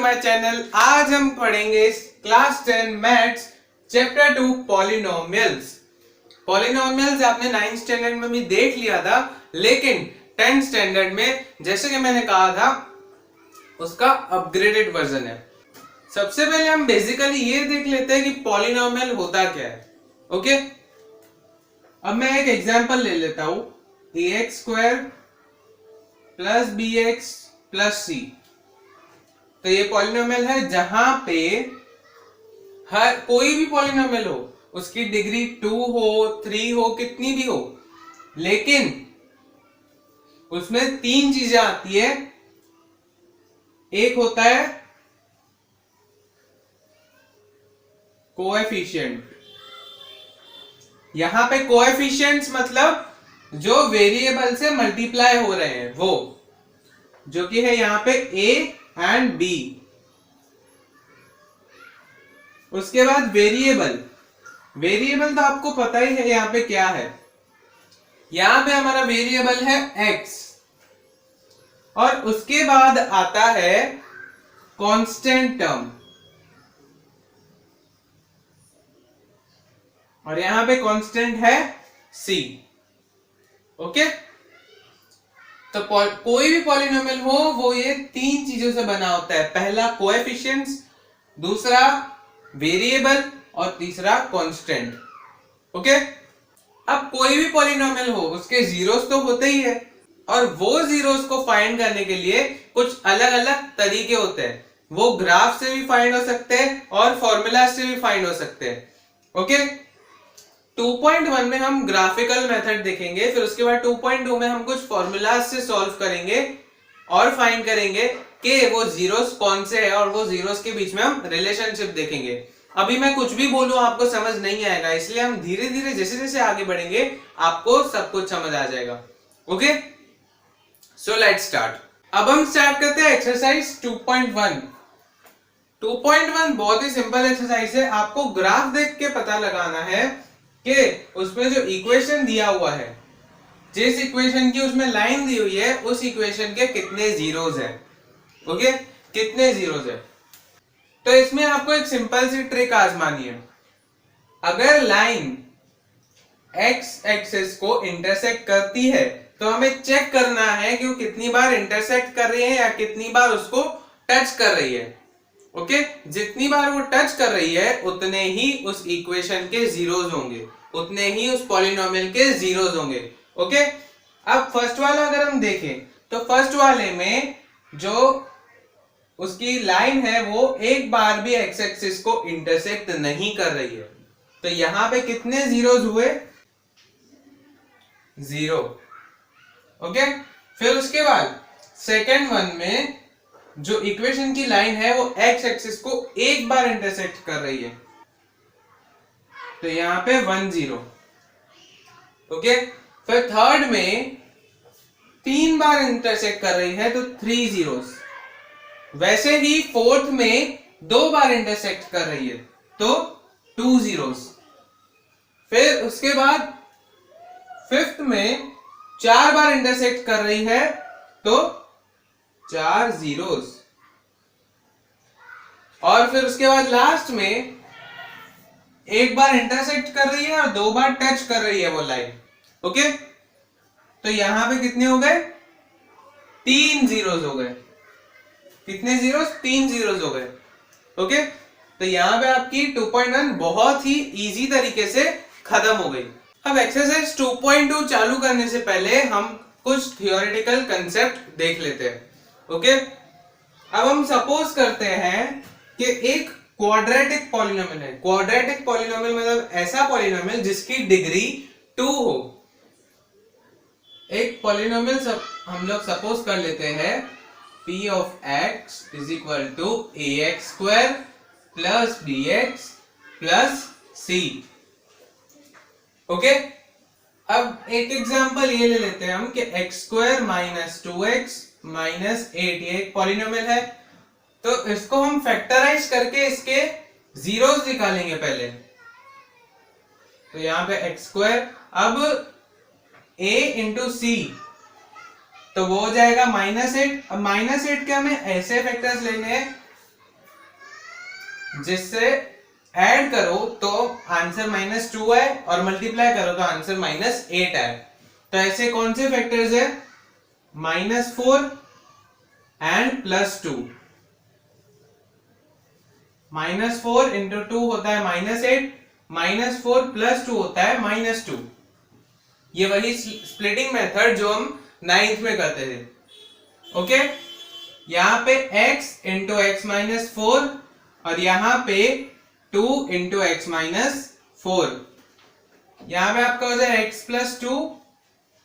My channel. आज हम पढ़ेंगे class 10 maths chapter 2 polynomials. Polynomials आपने 9th स्टैंडर्ड में भी देख लिया था, लेकिन 10th स्टैंडर्ड में जैसे कि मैंने कहा था उसका अपग्रेडेड वर्जन है। सबसे पहले हम बेसिकली ये देख लेते हैं कि पॉलिनोमियल होता क्या है। ओके, अब मैं एक एग्जांपल ले लेता हूं, ax² plus bx plus c। तो ये पॉलिनोमियल है जहां पे हर कोई भी पॉलिनोमियल हो, उसकी डिग्री 2 हो, 3 हो, कितनी भी हो, लेकिन उसमें तीन चीजें आती है। एक होता है कोएफिशिएंट। यहां पे कोएफिशिएंट्स मतलब जो वेरिएबल से मल्टीप्लाई हो रहे हैं, वो जो कि है यहां पे a एंड b। उसके बाद वेरिएबल। वेरिएबल तो आपको पता ही है यहां पे क्या है। यहां पे हमारा वेरिएबल है x, और उसके बाद आता है कांस्टेंट टर्म, और यहां पे कांस्टेंट है c। ओके, तो कोई भी पॉलिनोमियल हो वो ये तीन चीजों से बना होता है। पहला कोएफिशिएंट्स, दूसरा वेरिएबल, और तीसरा कांस्टेंट। ओके, अब कोई भी पॉलिनोमियल हो उसके जीरोस तो होते ही है, और वो जीरोस को फाइंड करने के लिए कुछ अलग अलग तरीके होते हैं। वो ग्राफ से भी फाइंड हो सकते हैं और फॉर्मूला से भी फाइंड हो सकते हैं। ओके, 2.1 में हम ग्राफिकल मेथड देखेंगे, फिर उसके बाद 2.2 में हम कुछ फॉर्मूलाज से सॉल्व करेंगे और फाइंड करेंगे कि वो जीरोस कौन से है, और वो जीरोस के बीच में हम रिलेशनशिप देखेंगे। अभी मैं कुछ भी बोलूं आपको समझ नहीं आएगा, इसलिए हम धीरे धीरे जैसे जैसे आगे बढ़ेंगे आपको सब कुछ समझ आ जाएगा। Okay, so let's start. अब हम स्टार्ट करते हैं एक्सरसाइज 2.1। 2.1 बहुत ही सिंपल एक्सरसाइज है। आपको ग्राफ देख के पता लगाना है कि उसमें जो इक्वेशन दिया हुआ है, जिस इक्वेशन की उसमें लाइन दी हुई है, उस इक्वेशन के कितने जीरोस है। ओके, कितने जीरोस है। तो इसमें आपको एक सिंपल सी ट्रिक आजमानी है। अगर लाइन एक्स एक्सिस को इंटरसेक्ट करती है तो हमें चेक करना है कि वो कितनी बार इंटरसेक्ट कर रही है या कितनी बार उसको टच कर रही है। ओके, जितनी बार वो टच कर रही है उतने ही उस इक्वेशन के जीरोस होंगे, उतने ही उस पॉलिनोमियल के जीरोस होंगे। ओके, अब फर्स्ट वाला अगर हम देखें तो फर्स्ट वाले में जो उसकी लाइन है वो एक बार भी एक्स एक्सिस को इंटरसेक्ट नहीं कर रही है। तो यहां पे कितने जीरोस हुए? 0। ओके, फिर उसके बाद सेकेंड वन में जो इक्वेशन की लाइन है वो एक्स एक्सिस को एक बार इंटरसेक्ट कर रही है, तो यहां पे 1 0। ओके, फिर थर्ड में 3 बार इंटरसेक्ट कर रही है तो 3 जीरोस। वैसे ही फोर्थ में 2 बार इंटरसेक्ट कर रही है तो 2 जीरोस। फिर उसके बाद फिफ्थ में 4 बार इंटरसेक्ट कर रही है तो 4 जीरोस। और फिर उसके बाद लास्ट में एक बार इंटरसेक्ट कर रही है और 2 बार टच कर रही है वो लाइन। ओके, तो यहां पे कितने हो गए? 3 जीरोस हो गए। कितने जीरोस? 3 जीरोस हो गए। ओके, तो यहां पे आपकी 2.1 बहुत ही इजी तरीके से खत्म हो गई। अब एक्सरसाइज 2.2 चालू करने से पहले हम कुछ थियोरेटिकल कंसेप्ट देख लेते हैं। ओके, अब हम सपोज करते हैं कि एक क्वाड्रेटिक पॉलिनोमियल है। क्वाड्रेटिक पॉलिनोमियल मतलब ऐसा पॉलिनोमियल जिसकी डिग्री 2 हो। एक पॉलिनोमियल हम लोग सपोज कर लेते हैं p of x is equal to ax² plus bx plus c। Okay, अब एक एग्जांपल ये ले लेते हैं हम कि x² माइनस 2x माइनस 8 ये एक पॉलिनोमियल है, तो इसको हम फैक्टराइज करके इसके जीरोस निकालेंगे पहले। तो यहां पे x², अब a इंटू सी, तो वो हो जाएगा -8। अब -8 के हमें ऐसे फैक्टर्स लेने हैं जिससे ऐड करो तो आंसर -2 है और मल्टीप्लाई करो तो आंसर -8 है। तो ऐसे कौन से फैक्टर्स है? -4 एंड +2। -4 इंटू 2 होता है -8, -4 + 2 होता है -2। ये वही स्प्लिटिंग मेथड जो हम 9th में करते थे। ओके, यहां पे x इंटू x -4 और यहां पे 2 इंटू x -4। यहां पे आपका हो जाए x + 2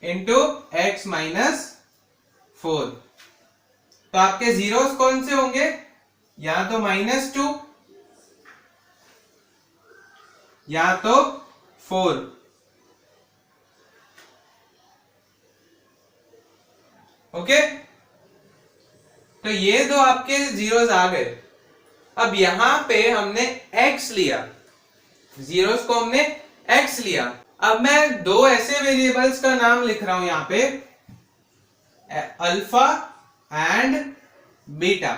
इंटू x -4। तो आपके जीरोस कौन से होंगे? या तो -2 या तो 4। ओके, तो ये दो आपके जीरोस आ गए। अब यहां पे हमने x लिया, जीरोस को हमने x लिया। अब मैं दो ऐसे वेरिएबल्स का नाम लिख रहा हूं यहां पे, अल्फा एंड बीटा।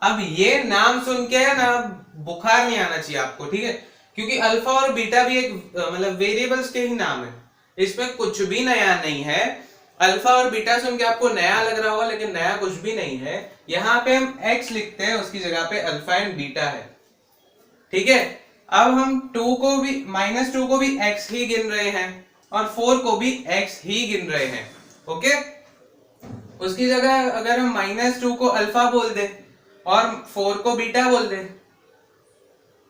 अब ये नाम सुन के है ना बुखार नहीं आना चाहिए आपको, ठीक है? क्योंकि अल्फा और बीटा भी एक मतलब वेरिएबल्स के ही नाम है, इसमें कुछ भी नया नहीं है। अल्फा और बीटा सुन के आपको नया लग रहा होगा, लेकिन नया कुछ भी नहीं है। यहां पे हम x लिखते हैं, उसकी जगह पे अल्फा एंड बीटा है, ठीक है? अब हम 2 को भी -2 को भी x ही गिन रहे हैं और 4 को भी x ही गिन रहे हैं। ओके, उसकी जगह अगर हम -2 को अल्फा बोल दे और 4 को बीटा बोल दे,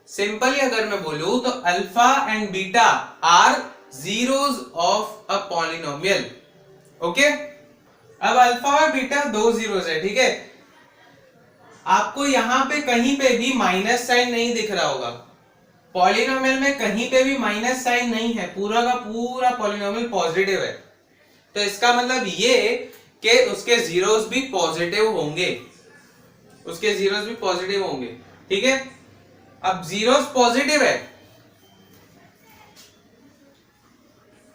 सिंपली अगर मैं बोलूं तो alpha and beta are zeros of a polynomial. Okay, अब अल्फा और बीटा दो जीरोस है, ठीक है? आपको यहां पे कहीं पे भी माइनस साइन नहीं दिख रहा होगा। पॉलिनोमियल में कहीं पे भी माइनस साइन नहीं है, पूरा का पूरा पॉलिनोमियल पॉजिटिव है। तो इसका मतलब ये कि उसके जीरोस भी पॉजिटिव होंगे, उसके जीरोस भी पॉजिटिव होंगे, ठीक है? अब जीरोस पॉजिटिव है,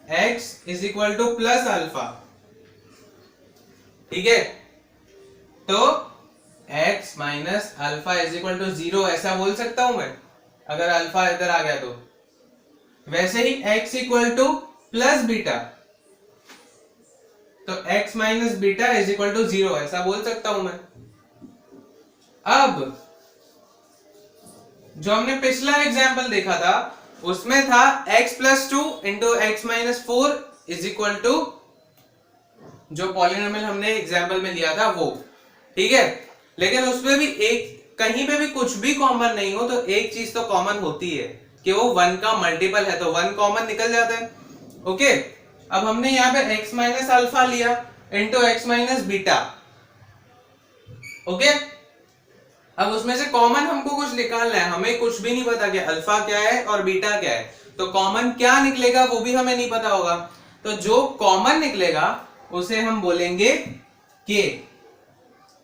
x = प्लस अल्फा, ठीक है? तो x माइनस अल्फा = 0 ऐसा बोल सकता हूं मैं, अगर अल्फा इधर आ गया तो। वैसे ही x = प्लस बीटा, तो x माइनस बीटा = 0 ऐसा बोल सकता हूं मैं। अब जो हमने पिछला एग्जाम्पल देखा था उसमें था x + 2 इंटू x -4 = जो पॉलिनोमियल हमने एग्जाम्पल में लिया था वो, ठीक है? लेकिन उसमें भी एक कहीं पे भी कुछ भी कॉमन नहीं हो तो एक चीज तो कॉमन होती है कि वो 1 का मल्टीपल है, तो 1 कॉमन निकल जाता है। ओके, अब हमने यहाँ पे x माइनस अल्फा लिया into x minus beta. Okay, अब उसमें से कॉमन हमको कुछ निकालना है, हमें कुछ भी नहीं पता कि अल्फा क्या है और बीटा क्या है, तो कॉमन क्या निकलेगा वो भी हमें नहीं पता होगा। तो जो कॉमन निकलेगा उसे हम बोलेंगे k।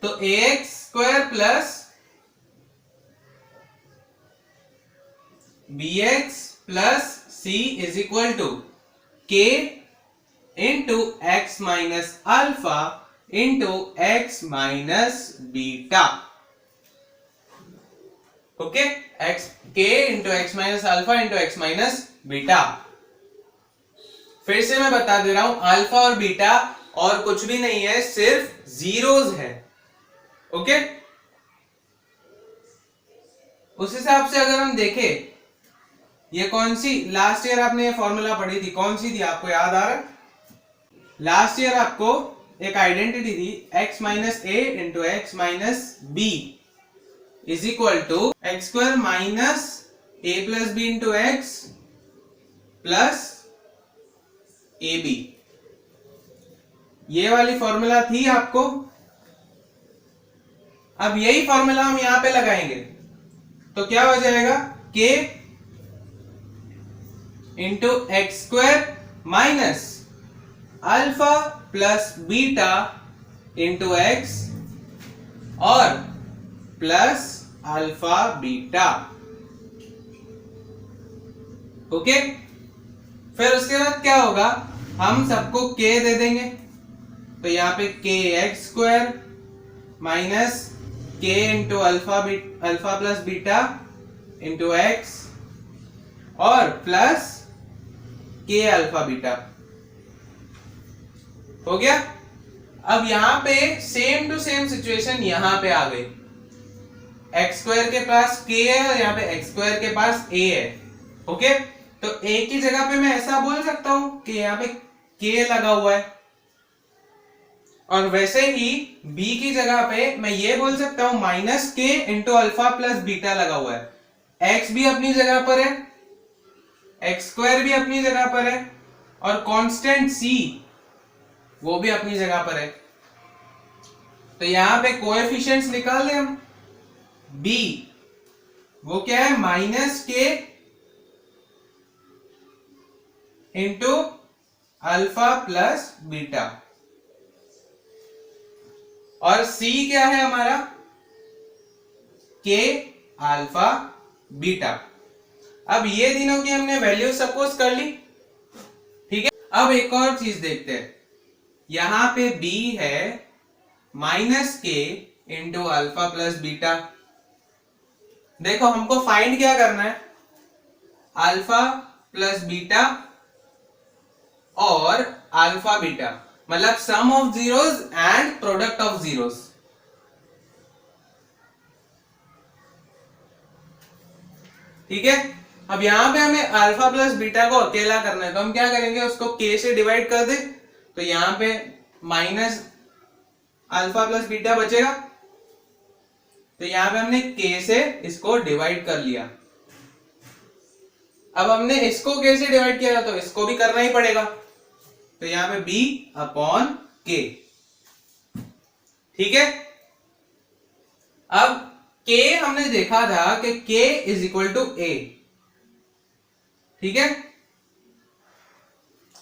तो ax² plus bx plus c = k into x minus alpha into x minus beta. Okay, k into x minus alpha into x minus beta. फिर से मैं बता दे रहा हूं, अल्फा और बीटा और कुछ भी नहीं है, सिर्फ जीरोस है। ओके, उस हिसाब से अगर हम देखें, ये कौन सी लास्ट ईयर आपने ये फॉर्मूला पढ़ी थी, कौन सी थी आपको याद आ रहा है? लास्ट ईयर आपको एक आइडेंटिटी थी x minus a into x minus b = x² minus a plus b into x plus ab। ये वाली फॉर्मूला थी आपको। अब यही फॉर्मूला हम यहां पे लगाएंगे तो क्या हो जाएगा, k into x² minus alpha plus beta into x और प्लस अल्फा बीटा। ओके, फिर उसके बाद क्या होगा, हम सबको k दे देंगे, तो यहां पे kx² minus k into alpha plus beta into x और प्लस के अल्फा बीटा। हो गया। अब यहां पे सेम टू सेम सिचुएशन यहां पे आ गई, एक्स स्क्वायर के पास के है और यहाँ पे एक्स स्क्वायर के पास ए है। ओके, तो ए की जगह पे मैं ऐसा बोल सकता हूं कि यहाँ पे के लगा हुआ है, और वैसे ही बी की जगह पे मैं ये बोल सकता हूं माइनस के इंटू अल्फा प्लस बीटा लगा हुआ है। एक्स भी अपनी जगह पर है, एक्स स्क्वायर भी अपनी जगह पर है, और कांस्टेंट सी वो भी अपनी जगह पर है। तो यहां पे कोएफिशिएंट्स निकाल दें हम। बी वो क्या है, माइनस के इंटू अल्फा प्लस बीटा, और सी क्या है हमारा, के अल्फा बीटा। अब ये तीनों की हमने वैल्यू सपोज कर ली, ठीक है। अब एक और चीज देखते हैं, यहां पे b है माइनस के इंटू अल्फा प्लस बीटा। देखो हमको फाइंड क्या करना है, अल्फा प्लस बीटा और अल्फा बीटा, मतलब sum of zeros and product of zeros. ठीक है। अब यहां पे हमें अल्फा प्लस बीटा को अकेला करना है, तो हम क्या करेंगे, उसको के से डिवाइड कर दे, तो यहां पे माइनस अल्फा प्लस बीटा बचेगा। तो यहां पे हमने के से इसको डिवाइड कर लिया। अब हमने इसको के से डिवाइड किया तो इसको भी करना ही पड़ेगा, तो यहां पे b अपॉन के। ठीक है। अब k हमने देखा था कि k is equal to a, ठीक है।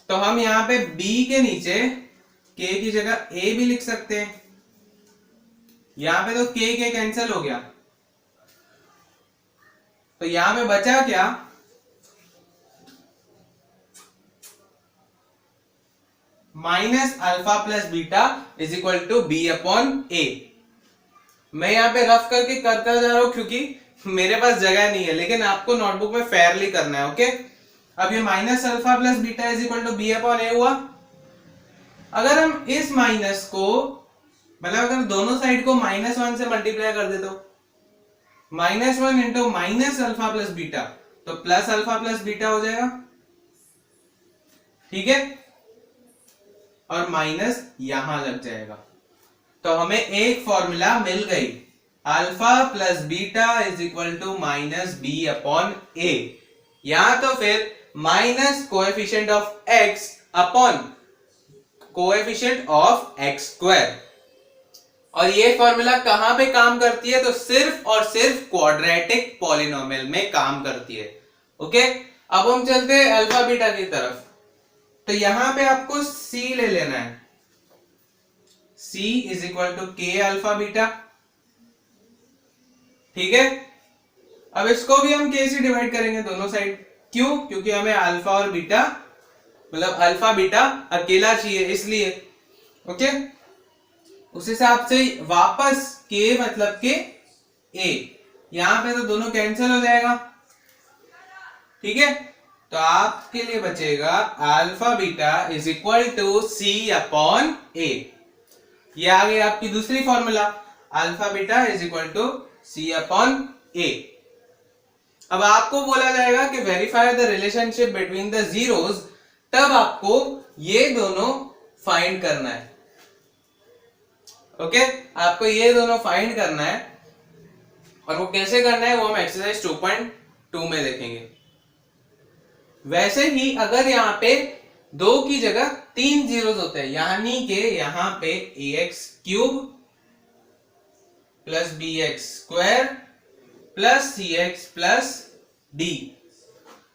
तो हम यहां पे b के नीचे k की जगह a भी लिख सकते हैं। यहां पे तो k कैंसिल हो गया, तो यहां पे बचा क्या, minus alpha plus beta is equal to B upon A. मैं यहां पे रफ करके करता जा रहा हूं क्योंकि मेरे पास जगह नहीं है, लेकिन आपको नोटबुक में फेयरली करना है। ओके, अब ये minus alpha plus beta is equal to B upon A हुआ। अगर हम इस माइनस को, मतलब अगर दोनों साइड को -1 से मल्टीप्लाई कर दे तो -1 into minus alpha plus beta, तो प्लस अल्फा प्लस बीटा हो जाएगा। ठीक है, और माइनस यहां लग जाएगा, तो हमें एक फॉर्मूला मिल गई, alpha plus beta is equal to minus B upon A, या तो फिर minus coefficient of x upon coefficient of x square. और ये फॉर्मूला कहां पे काम करती है, तो सिर्फ और सिर्फ क्वाड्रेटिक पॉलिनोमियल में काम करती है। ओके, अब हम चलते हैं अल्फा बीटा की तरफ। तो यहां पे आपको c ले लेना है, c इज इक्वल टू के अल्फा बीटा। ठीक है, अब इसको भी हम k से डिवाइड करेंगे दोनों साइड। क्यों? क्योंकि हमें अल्फा और बीटा, मतलब अल्फा बीटा अकेला चाहिए इसलिए। ओके, उस हिसाब से वापस k मतलब के a, यहां पे तो दोनों कैंसिल हो जाएगा। ठीक है, तो आपके लिए बचेगा alpha beta is equal to C upon A. ये आ गई आपकी दूसरी formula, alpha beta is equal to C upon A. अब आपको बोला जाएगा कि verify the relationship between the zeros, तब आपको ये दोनों फाइंड करना है। ओके, आपको ये दोनों फाइंड करना है, और वो कैसे करना है वो हम एक्सरसाइज 2.2 में देखेंगे। वैसे ही अगर यहाँ पे 2 की जगह 3 जीरोस होते हैं, यानी कि यहाँ पे ax cube plus bx square plus cx plus d,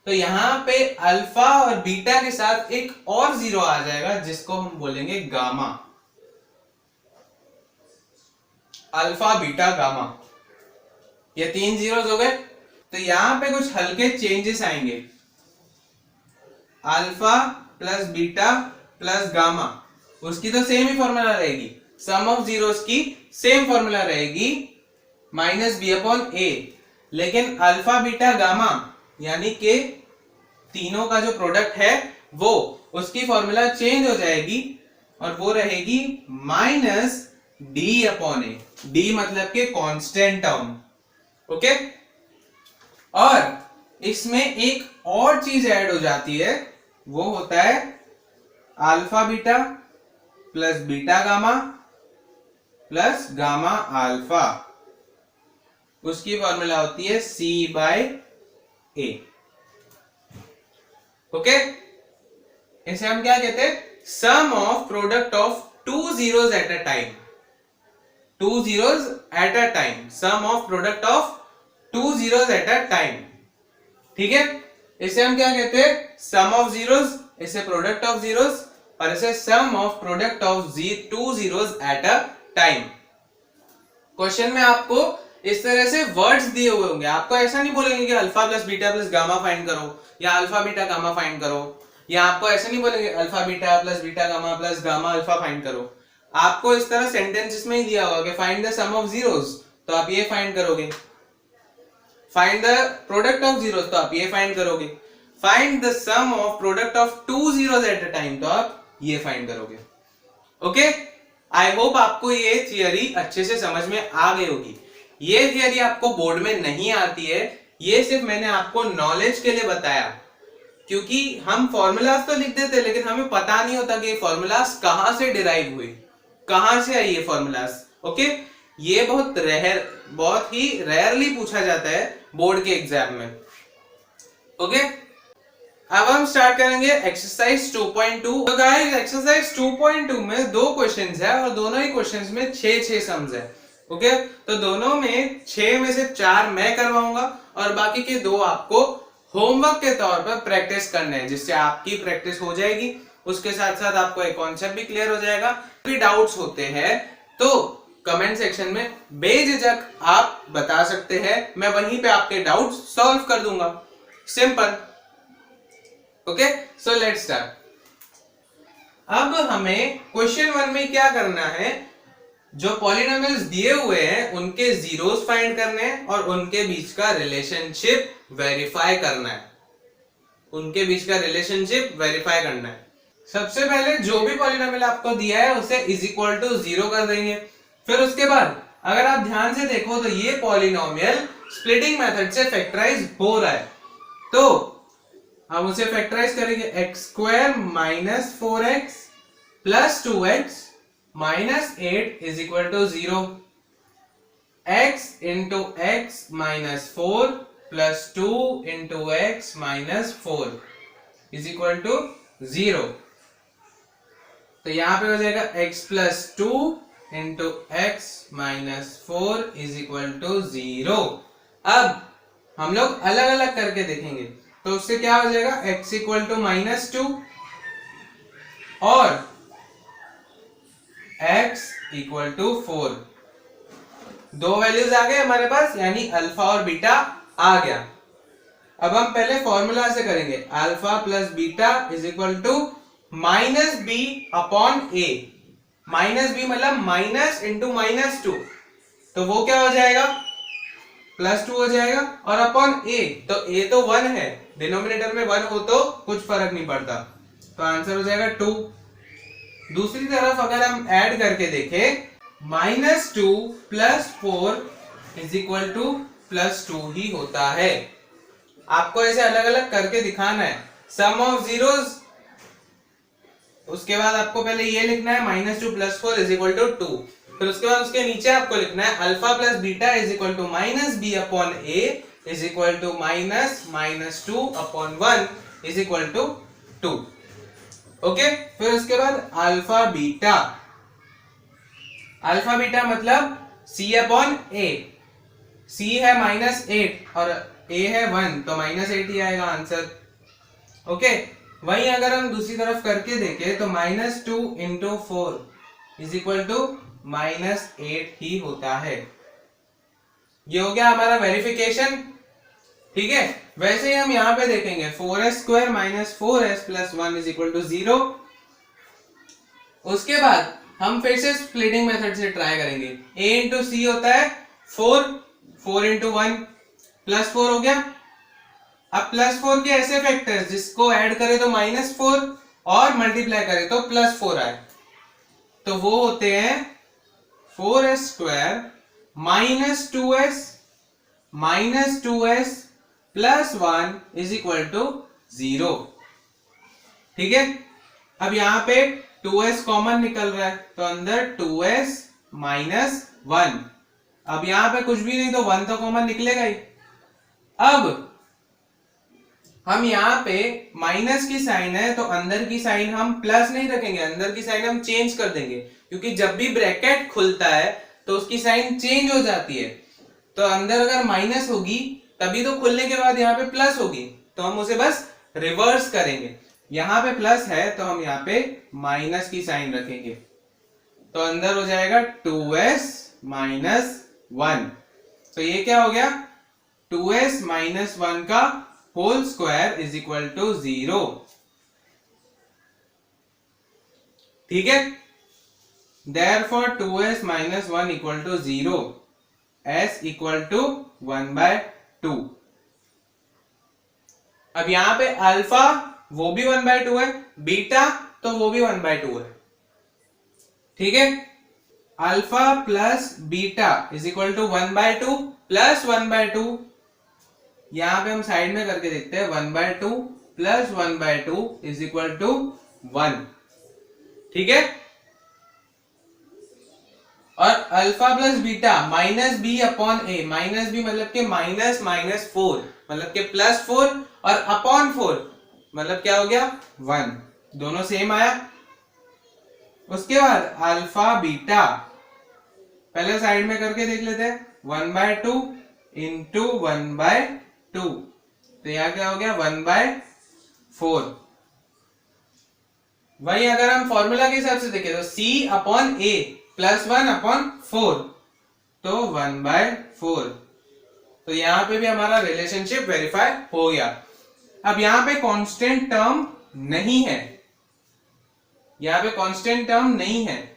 तो यहां पे अल्फा और बीटा के साथ एक और जीरो आ जाएगा जिसको हम बोलेंगे गामा, अल्फा बीटा गामा। ये 3 जीरोस हो गए, तो यहां पे कुछ हल्के चेंजेस आएंगे, alpha plus beta plus gamma, उसकी तो सेम ही फॉर्मूला रहेगी, सम ऑफ जीरोस की सेम फॉर्मूला रहेगी, माइनस बी अपॉन ए। लेकिन अल्फा बीटा गामा यानी कि तीनों का जो प्रोडक्ट है वो उसकी फॉर्मूला चेंज हो जाएगी और वो रहेगी माइनस डी अपॉन ए। डी मतलब के कांस्टेंट टर्म। ओके, और इसमें एक और चीज ऐड हो जाती है, वो होता है alpha beta plus beta gamma plus gamma alpha. उसकी फॉर्मूला होती है C बाय ए। ओके, इसे हम क्या कहते हैं? Sum of product of two zeros at a time. Two zeros at a time, sum of product of two zeros at a time. ठीक है, इसे हम क्या कहते हैं? सम ऑफ जीरोस, इसे प्रोडक्ट ऑफ जीरोस, और इसे sum of product of two zeros at a time. Question में आपको इस तरह से वर्ड्स दिए हुए होंगे, आपको ऐसा नहीं बोलेंगे कि alpha plus beta plus gamma find करो या अल्फा बीटा गामा फाइंड करो, या आपको ऐसा नहीं बोलेंगे alpha beta plus beta gamma plus gamma alpha find करो। आपको इस तरह सेंटेंसेस में ही दिया होगा कि find the sum of zeros, तो आप ये फाइंड करोगे। Find the product of zeros, तो आप ये फाइंड करोगे। Find the sum of product of two zeros at a time, तो आप ये फाइंड करोगे। ओके, आई होप आपको ये थियरी अच्छे से समझ में आ गई होगी। ये थियरी आपको बोर्ड में नहीं आती है, ये सिर्फ मैंने आपको नॉलेज के लिए बताया, क्योंकि हम फॉर्मूलाज तो लिख देते लेकिन हमें पता नहीं होता कि ये फॉर्मूलाज कहां से डिराइव हुए, कहां से आई ये फॉर्मूलाज। ओके, ये बहुत ही रेयरली पूछा जाता है बोर्ड के एग्जाम में। ओके, अब हम स्टार्ट करेंगे एक्सरसाइज 2.2। तो गाइस, एक्सरसाइज 2.2 में दो क्वेश्चंस है और दोनों ही क्वेश्चंस में 6 सम्स है। ओके, तो दोनों में 6 में से 4 मैं करवाऊंगा और बाकी के 2 आपको होमवर्क के तौर पर प्रैक्टिस करने हैं, जिससे आपकी प्रैक्टिस हो जाएगी, उसके साथ साथ आपको एक कॉन्सेप्ट भी क्लियर हो जाएगा। भी डाउट्स होते हैं तो कमेंट सेक्शन में बेझिझक आप बता सकते हैं, मैं वहीं पे आपके डाउट्स सॉल्व कर दूंगा। Simple. Okay, so let's start. अब हमें क्वेश्चन 1 में क्या करना है, जो पॉलिनोमियल्स दिए हुए हैं उनके जीरोस फाइंड करने हैं और उनके बीच का रिलेशनशिप वेरीफाई करना है। उनके बीच का रिलेशनशिप वेरीफाई करना है। सबसे पहले जो भी पॉलिनोमियल आपको दिया है उसे इज इक्वल टू 0 कर देंगे। फिर उसके बाद अगर आप ध्यान से देखो तो ये पॉलिनोमियल स्प्लिटिंग मेथड से फैक्टराइज हो रहा है, तो हम उसे फैक्टराइज करेंगे। X square minus 4x plus 2x minus 8 is equal to 0। x into x minus 4 plus 2 into x minus 4 is equal to 0। तो यहां पे हो जाएगा x plus 2 into x minus 4 is equal to 0। अब हम लोग अलग अलग करके देखेंगे, तो उससे क्या हो जाएगा, x इक्वल टू माइनस 2 और x इक्वल टू 4। दो वैल्यूज आ गए हमारे पास, यानी अल्फा और बीटा आ गया। अब हम पहले फॉर्मूला से करेंगे, alpha plus beta is equal to minus B upon a. Minus b मतलब माइनस इंटू माइनस 2, तो वो क्या हो जाएगा, प्लस 2 हो जाएगा, और अपॉन ए, तो ए तो 1 है, डिनोमिनेटर में 1 हो तो कुछ फर्क नहीं पड़ता, तो आंसर हो जाएगा 2। दूसरी तरफ अगर हम ऐड करके देखें, minus 2 plus 4 is equal two plus 2 ही होता है। आपको ऐसे अलग अलग करके दिखाना है। सम ऑफ जीरोस, उसके बाद आपको पहले ये लिखना है minus 2 plus 4 is equal to 2। फिर उसके बाद उसके नीचे आपको लिखना है alpha plus beta is equal to minus B upon a is equal to minus minus 2 upon 1 is equal to 2। Okay, फिर उसके बाद अल्फा बीटा। अल्फा बीटा मतलब c अपॉन ए। c है माइनस 8 और a है 1, तो माइनस 8 ही आएगा answer. Okay, वहीं अगर हम दूसरी तरफ करके देखें तो minus 2 into 4 is equal to minus 8 ही होता है। ये हो गया हमारा वेरिफिकेशन। ठीक है, वैसे ही हम यहां पे देखेंगे 4s square minus 4s plus 1 is equal to 0। उसके बाद हम फिर से स्प्लिटिंग मेथड से ट्राई करेंगे। a इंटू सी होता है 4, 4 इंटू 1 +4 हो गया। अब +4 के ऐसे फैक्टर्स जिसको ऐड करें तो -4 और मल्टीप्लाई करें तो +4 आए, तो वो होते हैं 4s² -2s + 1 = 0। ठीक है। अब यहां पे 2s कॉमन निकल रहा है तो अंदर 2s - 1। अब यहां पे कुछ भी नहीं तो 1 तो कॉमन निकलेगा ही। अब हम यहाँ पे माइनस की साइन है तो अंदर की साइन हम प्लस नहीं रखेंगे, अंदर की साइन हम चेंज कर देंगे, क्योंकि जब भी ब्रैकेट खुलता है तो उसकी साइन चेंज हो जाती है। तो अंदर अगर माइनस होगी तभी तो खुलने के बाद यहाँ पे प्लस होगी, तो हम उसे बस रिवर्स करेंगे। यहाँ पे प्लस है तो हम यहाँ पे माइनस की साइन रखेंगे, तो अंदर हो जाएगा 2s - 1। तो ये क्या हो गया, 2s - 1 का होल स्क्वायर = 0। ठीक है। Therefore 2s - 1 = 0, s = 1/2। अब यहां पे अल्फा वो भी 1/2 है, बीटा तो वो भी 1/2 है। ठीक है। Alpha plus beta = 1/2 plus 1/2। यहां पे हम साइड में करके देखते हैं, 1/2 प्लस 1/2 = 1। ठीक है। और alpha plus beta -b/a, -b मतलब के -4 मतलब के +4 और अपॉन 4 मतलब क्या हो गया 1, दोनों सेम आया। उसके बाद अल्फा बीटा पहले साइड में करके देख लेते हैं, 1/2 × 1/2 तो यहां क्या हो गया 1/4। वही अगर हम फॉर्मूला के हिसाब से देखें तो c/a +1/4 तो 1/4। तो यहां पे भी हमारा रिलेशनशिप वेरीफाई हो गया। अब यहां पे कांस्टेंट टर्म नहीं है, यहां पे कांस्टेंट टर्म नहीं है।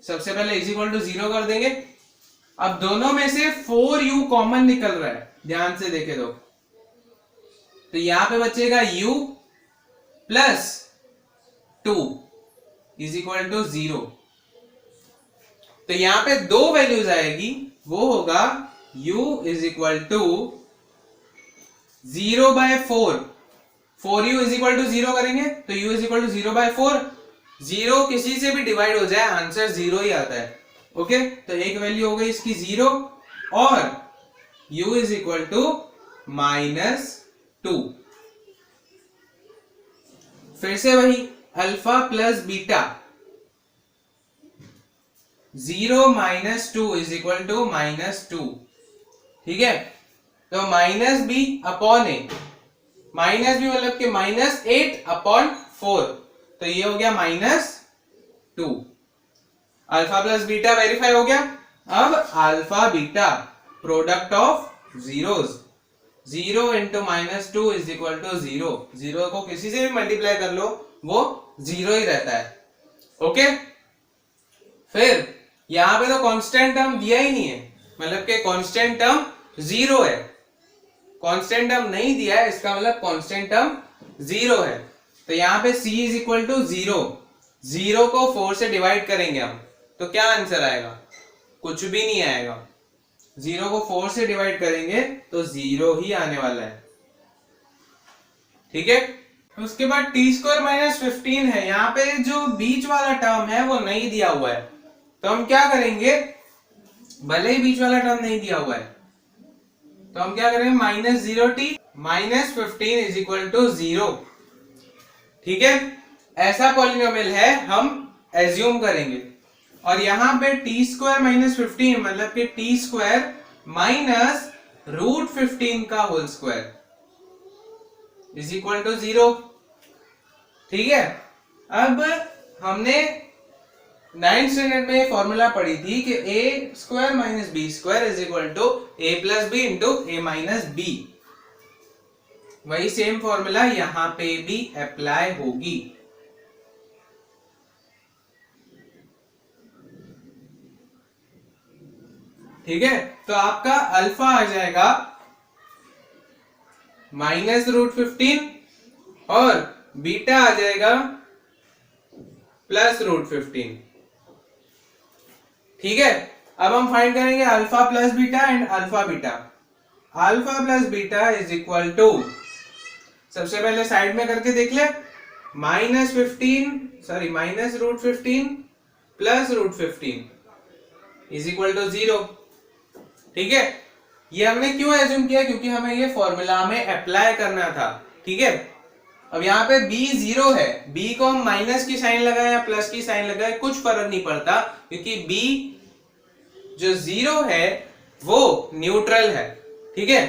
सबसे पहले = 0 कर देंगे। अब दोनों में से 4u कॉमन निकल रहा है, ध्यान से देखे तो यहां पे बचेगा u + 2 = 0। तो यहां पे दो वैल्यूज आएगी, वो होगा u = 0/4। 4u = 0 करेंगे तो u = 0/4। 0 किसी से भी डिवाइड हो जाए आंसर 0 ही आता है। ओके, तो एक वैल्यू हो गई इसकी 0 और u = -2। फिर से वही अल्फा प्लस बीटा 0 - 2 = -2। ठीक है। तो -b/a, -b मतलब कि -8/4 तो ये हो गया -2। अल्फा प्लस बीटा वेरीफाई हो गया। अब alpha beta product of zeros, 0 × -2 = 0। 0 को किसी से भी मल्टीप्लाई कर लो वो 0 ही रहता है। ओके। फिर यहां पे तो कांस्टेंट टर्म दिया ही नहीं है, मतलब कि कांस्टेंट टर्म 0 है। कांस्टेंट टर्म नहीं दिया है इसका मतलब कांस्टेंट टर्म 0 है। तो यहां पे c = 0। 0 को 4 से डिवाइड करेंगे हम तो क्या आंसर आएगा, कुछ भी नहीं आएगा। 0 को 4 से डिवाइड करेंगे तो 0 ही आने वाला है। ठीक है। उसके बाद t² - 15 है, यहाँ पे जो बीच वाला टर्म है वो नहीं दिया हुआ है, तो हम क्या करेंगे, भले ही बीच वाला टर्म नहीं दिया हुआ है तो हम क्या करेंगे -0t - 15 = 0। ठीक है। ऐसा पॉलिनोमियल है हम एज्यूम करेंगे। और यहां पे t² - 15 मतलब कि t² - √15 का होल स्क्वायर = 0। ठीक है। अब हमने 9th स्टैंडर्ड में फॉर्मूला पढ़ी थी कि a² - b² = a + b × a - b। वही सेम फॉर्मूला यहां पे भी अप्लाई होगी। ठीक है, तो आपका अल्फा आ जाएगा -√15 और बीटा आ जाएगा +√15। ठीक है, अब हम फाइंड करेंगे alpha plus beta and alpha beta. Alpha plus beta is equal to, सबसे पहले साइड में करके देख ले, -√15 +√15 इज इक्वल टू 0। ठीक है, ये हमने क्यों एज्यूम किया, क्योंकि हमें ये फॉर्मूला में अप्लाई करना था। ठीक है, अब यहाँ पे b 0 है, b को हम माइनस की साइन लगाए या प्लस की साइन लगाए कुछ फर्क नहीं पड़ता, क्योंकि b जो 0 है वो न्यूट्रल है। ठीक है,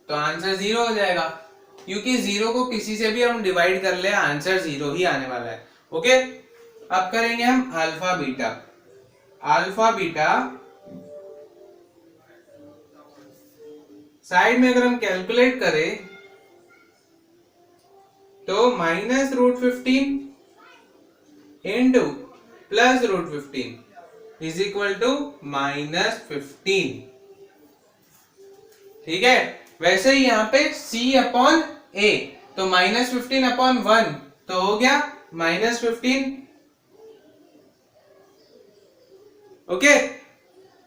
तो आंसर 0 हो जाएगा, क्योंकि 0 को किसी से भी हम डिवाइड कर ले आंसर 0 ही आने वाला है। ओके, अब करेंगे हम alpha beta. Alpha beta side में अगर हम कैलकुलेट करें तो -√15 इंटू +√15 इज इक्वल टू -15। ठीक है, वैसे ही यहाँ पे c/a, तो -15/1 तो हो गया -15। ओके,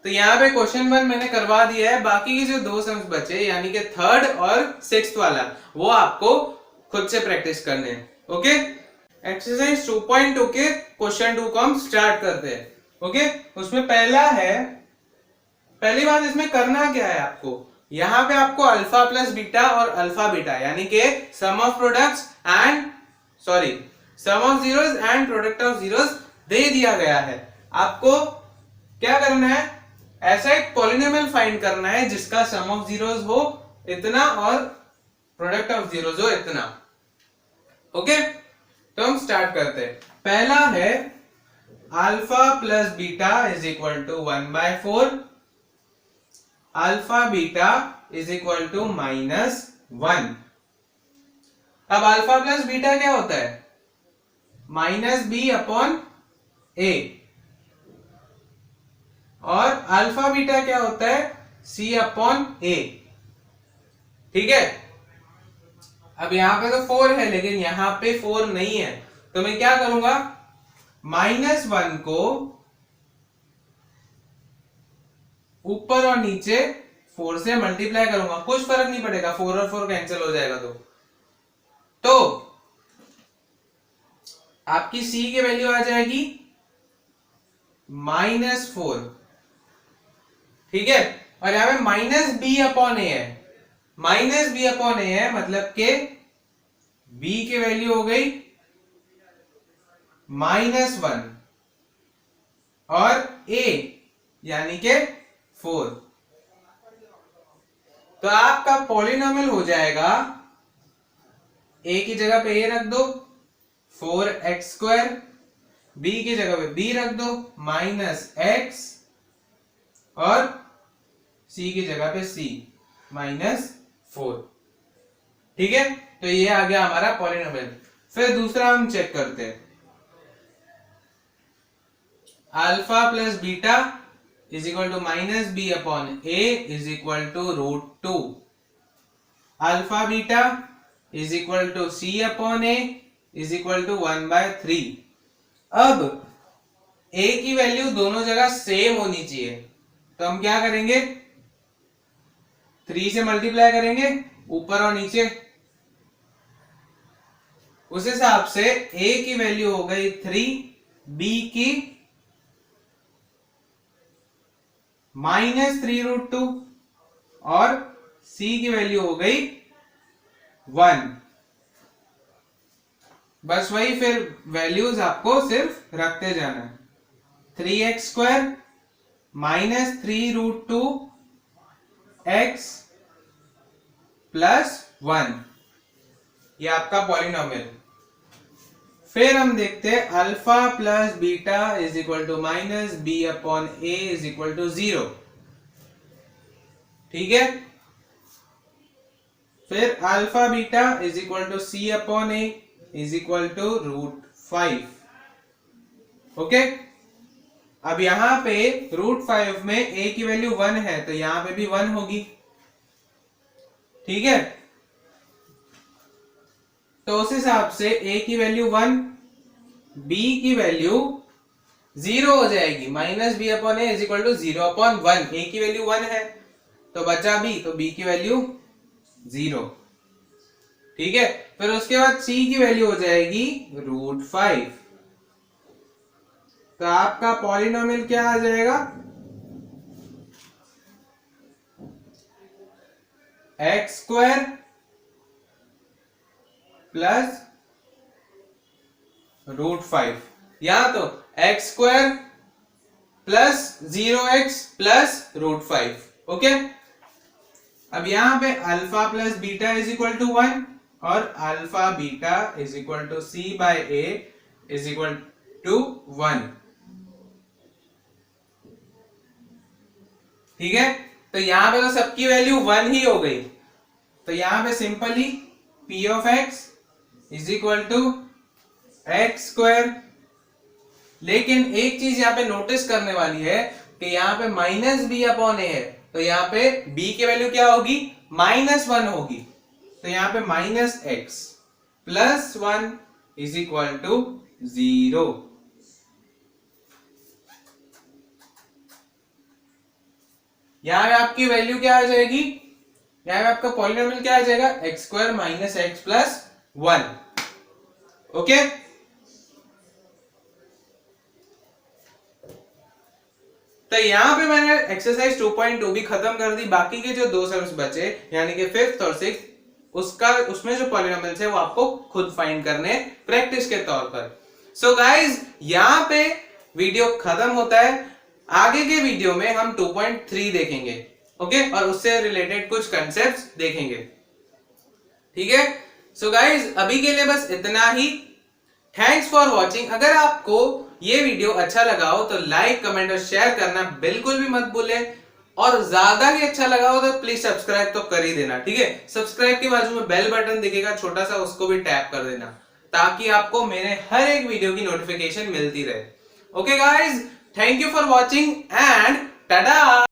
तो यहाँ पे क्वेश्चन 1 मैंने करवा दिया है, बाकी के जो 2 सम्स बचे यानी कि 3rd और 6th वाला वो आपको खुद से प्रैक्टिस करने हैं। ओके, एक्सरसाइज 2.2 के क्वेश्चन 2 को हम स्टार्ट करते हैं। ओके, उसमें पहला है, पहली बात इसमें करना क्या है आपको, यहाँ पे आपको अल्फा प्लस बीटा और अल्फा बीटा यानी कि sum of products and sum of zeros and product of zeros दे दिया गया है। आपको क्या करना है, ऐसा एक पॉलिनोमियल फाइंड करना है जिसका सम ऑफ जीरोस हो इतना और प्रोडक्ट ऑफ जीरोस हो इतना। ओके, तो हम स्टार्ट करते हैं। पहला है alpha plus beta is equal to 1/4, alpha beta is equal to -1। अब अल्फा प्लस बीटा क्या होता है, -b/a, और अल्फा बीटा क्या होता है, c/a। ठीक है, अब यहां पे तो 4 है लेकिन यहां पे 4 नहीं है, तो मैं क्या करूंगा, -1 को ऊपर और नीचे 4 से मल्टीप्लाई करूंगा, कुछ फर्क नहीं पड़ेगा, 4 और 4 कैंसिल हो जाएगा। तो आपकी c की वैल्यू आ जाएगी -4। ठीक है, और यहां पे -b/a है, -b/a है, मतलब के b की वैल्यू हो गई -1 और a यानी के 4। तो आपका पॉलिनोमियल हो जाएगा, a की जगह पे a रख दो, 4x², b की जगह पे b रख दो -x, और c की जगह पे c -4। ठीक है, तो ये आ गया हमारा पॉलिनोमियल। फिर दूसरा हम चेक करते हैं, alpha plus beta is equal to -b/a is equal to √2, alpha beta is equal to c/a is equal to 1/3। अब a की वैल्यू दोनों जगह सेम होनी चाहिए, तो हम क्या करेंगे, 3 से मल्टीप्लाई करेंगे ऊपर और नीचे। उस हिसाब से a की वैल्यू हो गई 3, b की -3√2 और c की वैल्यू हो गई 1। बस वही, फिर वैल्यूज आपको सिर्फ रखते जाना है, 3x² -3√2 x +1, ये आपका पॉलिनोमियल। फिर हम देखते हैं alpha plus beta is equal to -b/a is equal to 0। ठीक है, फिर alpha beta is equal to c/a is equal to √5। Okay, अब यहाँ पे √5 में a की वैल्यू 1 है तो यहाँ पे भी 1 होगी, ठीक है। तो उस हिसाब से a की वैल्यू 1, b की वैल्यू 0 हो जाएगी। -b/a is equal to 0/1। a की वैल्यू 1 है तो बचा b, तो b की वैल्यू 0, ठीक है। फिर उसके बाद c की वैल्यू हो जाएगी √5। तो आपका पॉलिनोमियल क्या आ जाएगा, x² प्लस √5, या तो x² plus 0x plus √5, okay. अब यहां पे alpha plus beta is equal to 1 और alpha beta is equal to c/a is equal to 1, ठीक है। तो यहां पे तो सबकी वैल्यू 1 ही हो गई, तो यहां पे simply p of x is equal to x²। लेकिन एक चीज यहाँ पे नोटिस करने वाली है कि यहाँ पे -b/a है, तो यहाँ पे b की वैल्यू क्या होगी, -1 होगी। तो यहाँ पे -x plus 1 is equal to 0। यहाँ पे आपकी वैल्यू क्या आ जाएगी, यहाँ पे आपका पॉलिनोमियल क्या आ जाएगा, x² minus x plus 1, okay. तो यहाँ पे मैंने एक्सरसाइज 2.2 भी खत्म कर दी। बाकी के जो 2 सम्स बचे यानी कि 5th और 6th, उसमें जो पॉलिनोमियल्स है वो आपको खुद फाइंड करने प्रैक्टिस के तौर पर। सो गाइज यहाँ पे वीडियो खत्म होता है। आगे के वीडियो में हम 2.3 देखेंगे, ओके, और उससे रिलेटेड कुछ कंसेप्ट्स देखेंगे, ठीक है। सो गाइज अभी के लिए बस इतना ही। Thanks for watching. अगर आपको ये वीडियो अच्छा लगा हो तो लाइक, कमेंट और शेयर करना बिल्कुल भी मत भूलें, और ज्यादा ही अच्छा लगा हो तो प्लीज सब्सक्राइब तो कर ही देना, ठीक है। सब्सक्राइब के बाजू में बेल बटन दिखेगा छोटा सा, उसको भी टैप कर देना ताकि आपको मेरे हर एक वीडियो की नोटिफिकेशन मिलती रहे। Okay guys, thank you for watching and Tata.